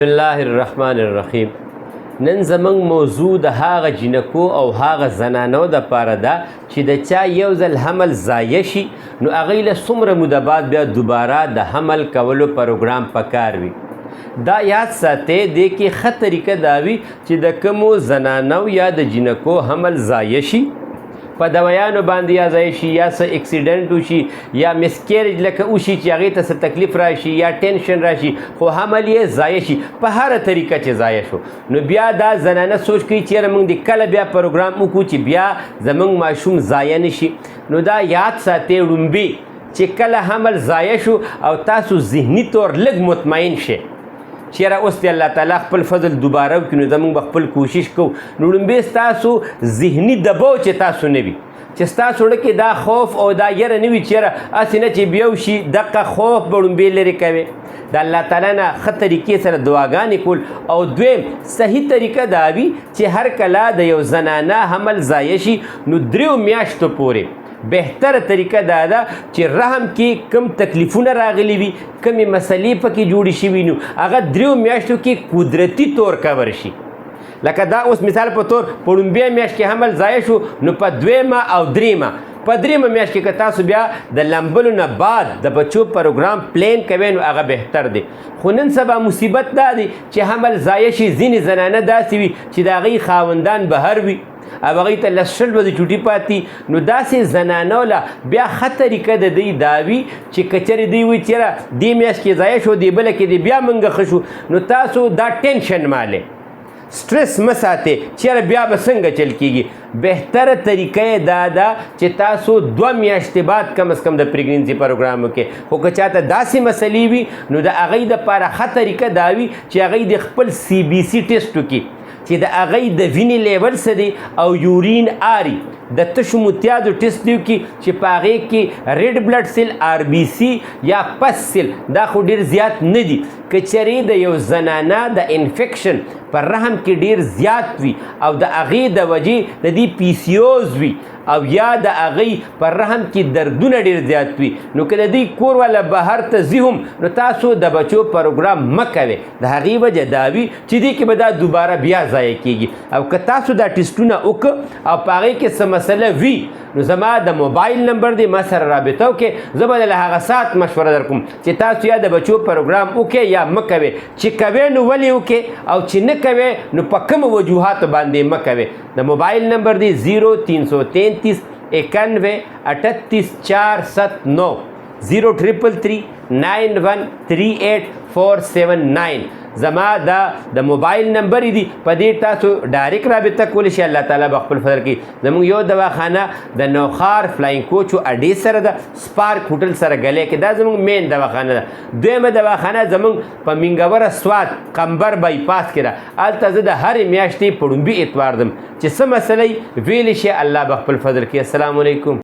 بسم الله الرحمن الرحیم. نن زمونږ موضوع د هغه جنکو او هغه زنانو د پاره ده چې د چا یو ځل حمل ضایع شي نو هغوی له څومره موده بعد بیا دوباره د حمل کولو پروګرام پکار وي. دا یاد ساتئ دې کې ښه طریقه دا وي چې د کومو زنانو یا د جنکو حمل ضایع شي په دوایانو باندې یا ضایع شي یا څه اکسیډنټ وشي یا مسکیریج لکه وشي چې هغې ته څه تکلیف راشي یا ټینشن راشي خو حمل یې ضایع شي په هره طریقه چې ضایع شو نو بیا دا زنانه سوچ کوي چېرې موږ د کله بیا پروګرام وکړو چې بیا زموږ ماشوم ضایع نه شي. نو دا یاد ساتئ ړومبې چې کله حمل ضایع شو او تاسو ذهني طور لږ مطمئن شئ چیرې اوس د الله تعالی خپل فضل دوباره وکړي نو زموږ به خپل کوشش کوو. نو ړومبې ستاسو ذهني دباو چې تاسو نه وي چې ستاسو زړه کې دا خوف او دا یره نه وي چیرې هسې نه چې بیا وشي دقه خوف به ړومبې لرې کوي. د الله تعالی نه ښه طریقې سره دعاګانې کول او دویم صحیح طریقه دا وي چې هر کله د یو زنانه حمل ضایع شي نو 3 میاشتو پورې بهتره طریقه دا ده چې رحم کې کم تکلیفونه راغلي وي کمې مسلې پکې جوړې شوي نو هغه 3 میاشتو کې قدرتي طور کور شي. لکه دا اوس مثال په طور په ړومبۍ میاشت کې حمل ضایع شو نو په 2مه او 3مه په 3مه میاشت کې که تاسو بیا د لمبلو نه بعد د بچو پروګرام پلین کوئ نو هغه بهتر دی. خو نن سبا مصیبت دا دی چې حمل ضایع شي ځینې زنانه داسې وي چې د هغوی خاوندان بهر وي او هغوی ته 10 ورځې چوټي پاتې نو داسې زنانو له بیا ښه طریقه د دوی دا وي چې که چېرې دوی وایي چېرې دې میاشت کې ضایع شو دې بله کې دې بیا موږ ښه شو نو تاسو دا ټینشن مالئ سټرس مه ساتئ چېرې بیا به څنګه چل کېږي. بهتره طریقه یې دا ده چې تاسو 2 میاشتې بعد کم از کم د پریګننسي پروګرام وکړئ. خو که چاته داسې مسلې وي نو د هغوی دپاره ښه طریقه دا وي چې هغوی د خپل CBC ټیسټ وکړي چې د هغوی د وینې لیول څه دی او یورین آري د تشو متیازو ټیسټ دی وکړي چې په هغې کې ریډ بلډ سیل RBC یا پس سیل دا خو ډېر زیات نه دي. که چېرې د یو زنانه د انفیکشن پر رحم کې ډېر زیات وي او د هغې د وجې د دې PCOS وي او یا د هغوی پر رحم کې دردونه ډېر زیات وي نو که د دوی کور والا بهر ته ځي هم نو تاسو د بچو پروګرام مه کوئ. د هغې وجه دا وي چې دې کې به دا دوباره بیا ضایع کېږي او که تاسو دا ټیسټونه وکړه او په هغې کې څه مسله وي نو زما د موبایل نمبر دی ما سره رابطه وکړئ زه به درله هغه ساعت مشوره در کوم چې تاسو یا د بچو پروګرام وکړئ یا مه کوئ. چې کوئ نو ولې وکړئ او چې نه کوئ نو په کومو وجوهاتو باندې مه کوئ. د موبایل نمبر دی 0333 91 38 479 0333 91 38 479 زما دا د موبایل نمبر دی په دې تاسو ډایرکټ رابطه کولی شئ. الله تعالی به خپل فضل کوي. زموږ یو دواخانه د نوخار فلاینګ کوچ اډې سره ده سپارک هوټل سره ګلۍ کې دا زموږ مین دواخانه ده. دویمه دواخانه زموږ په منګوره سوات قمبر بایپاس کې ده هلته زه د هرې میاشتې په ړومبي اتوار دم چې څه مسله ویلی شي الله به خپل فضل کوي. السلام علیکم.